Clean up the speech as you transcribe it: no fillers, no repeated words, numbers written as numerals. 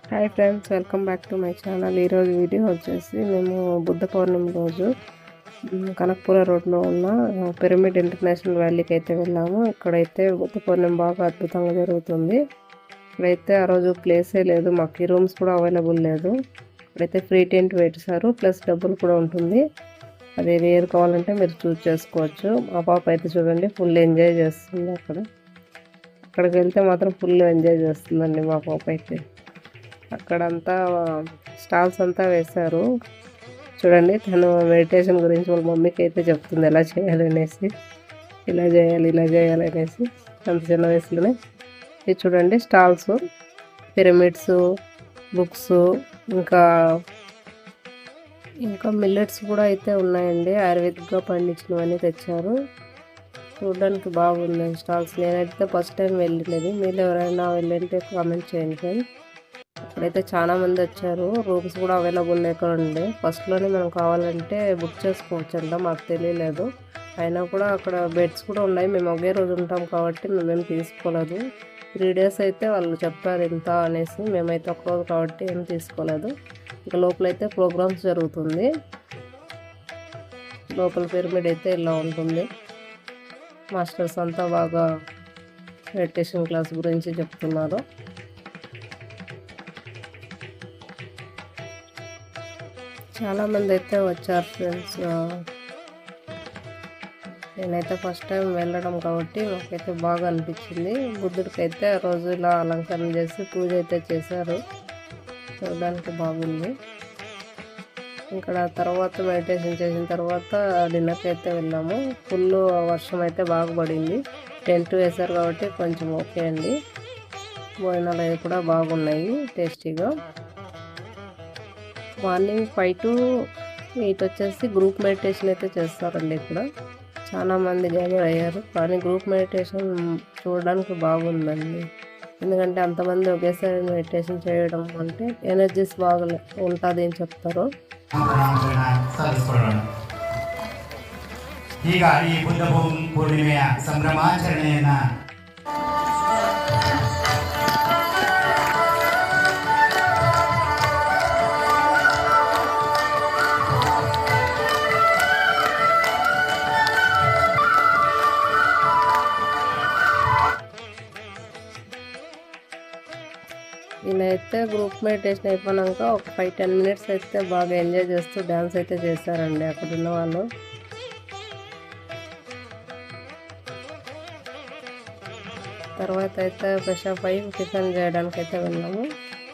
Hi friends, welcome back to my channel. ఈరోజు video వచ్చేసి మేము బుద్ధ పౌర్ణమి రోజు కనకపుర రోడ్లో ఉన్న పిరమిడ్ ఇంటర్నేషనల్ వ్యాలీకి అయితే వెళ్ళాము. ఇక్కడైతే బుద్ధ పౌర్ణమి బాగా అద్భుతంగా జరుగుతుంది. ఇక్కడైతే ఆ రోజు ప్లేసే లేదు, మాకు రూమ్స్ కూడా అవైలబుల్ లేదు. ఇక్కడైతే ఫ్రీ టెంట్ పెట్టారు, ప్లస్ డబ్బులు కూడా ఉంటుంది. అది ఏది కావాలంటే మీరు చూస్ చేసుకోవచ్చు. మా పాప అయితే చూడండి ఫుల్ ఎంజాయ్ చేస్తుంది. అక్కడికి వెళ్తే మాత్రం ఫుల్ ఎంజాయ్ చేస్తుందండి మా పాప అయితే. అక్కడంతా స్టాల్స్ అంతా వేశారు చూడండి. తను మెడిటేషన్ గురించి వాళ్ళ మమ్మీకి అయితే చెప్తుంది ఎలా చేయాలి అనేసి, ఇలా చేయాలి అనేసి అంత చిన్న వయసులోనే. ఇది చూడండి స్టాల్స్, పిరమిడ్స్, బుక్స్, ఇంకా మిల్లెట్స్ కూడా అయితే ఉన్నాయండి. ఆయుర్వేదిక్గా పండించినవన్నీ తెచ్చారు. చూడడానికి బాగుంది స్టాల్స్. నేనైతే ఫస్ట్ టైం వెళ్ళినది, మీరు ఎవరైనా వెళ్ళంటే కామెంట్ చేయండి ఫ్రెండ్స్. ఇప్పుడైతే చాలా మంది వచ్చారు. రూమ్స్ కూడా అవైలబుల్ లేకుండా ఫస్ట్లోనే మనం కావాలంటే బుక్ చేసుకోవచ్చు అంట, మాకు తెలియలేదు. అయినా కూడా అక్కడ బెడ్స్ కూడా ఉన్నాయి. మేము ఒకే రోజు ఉంటాం కాబట్టి మేమేం తీసుకోలేదు. 3 days అయితే వాళ్ళు చెప్పారు ఇంత అనేసి, మేమైతే ఒక రోజు కాబట్టి ఏం తీసుకోలేదు. ఇక లోపలైతే ప్రోగ్రామ్స్ జరుగుతుంది. లోపల పిరమిడ్ అయితే ఇలా ఉంటుంది. మాస్టర్స్ అంతా బాగా మెడిటేషన్ క్లాస్ గురించి చెప్తున్నారు. చాలామంది అయితే వచ్చారు ఫ్రెండ్స్. నేనైతే ఫస్ట్ టైం వెళ్ళడం కాబట్టి నాకైతే బాగా అనిపించింది. బుద్ధుడికి అయితే ఆ రోజు ఇలా అలంకరణ చేసి పూజ అయితే చేశారు, చూడడానికి బాగుంది. ఇక్కడ తర్వాత మెడిటేషన్ చేసిన తర్వాత డిన్నర్కి అయితే వెళ్ళాము. ఫుల్ వర్షం అయితే బాగా పడింది. టెంట్ వేశారు కాబట్టి కొంచెం ఓకే అండి. భోజనాలు అవి కూడా బాగున్నాయి, టేస్టీగా. మార్నింగ్ 5 to 8 వచ్చేసి గ్రూప్ మెడిటేషన్ అయితే చేస్తారండి. ఇక్కడ చాలా మంది గ్యాదర్ అయ్యారు, కానీ గ్రూప్ మెడిటేషన్ చూడడానికి బాగుందండి. ఎందుకంటే అంతమంది ఒకేసారి మెడిటేషన్ చేయడం అంటే ఎనర్జీస్ బాగా ఉంటుంది అని చెప్తారు. ಈಗ ಈ ಬುದ್ಧ ಪೂರ್ಣಿಮೆಯ ಸಂಭ್ರಮಾಚರಣೆಯನ್ನ ఇలా అయితే గ్రూప్ మెడిటేషన్ అయిపోయినాక ఒక 5-10 minutes అయితే బాగా ఎంజాయ్ చేస్తూ డ్యాన్స్ అయితే చేశారండి అక్కడ ఉన్న వాళ్ళు. తర్వాత అయితే ఫ్రెష్ అప్ అయ్యి టిఫిన్ చేయడానికి అయితే వెళ్ళాము.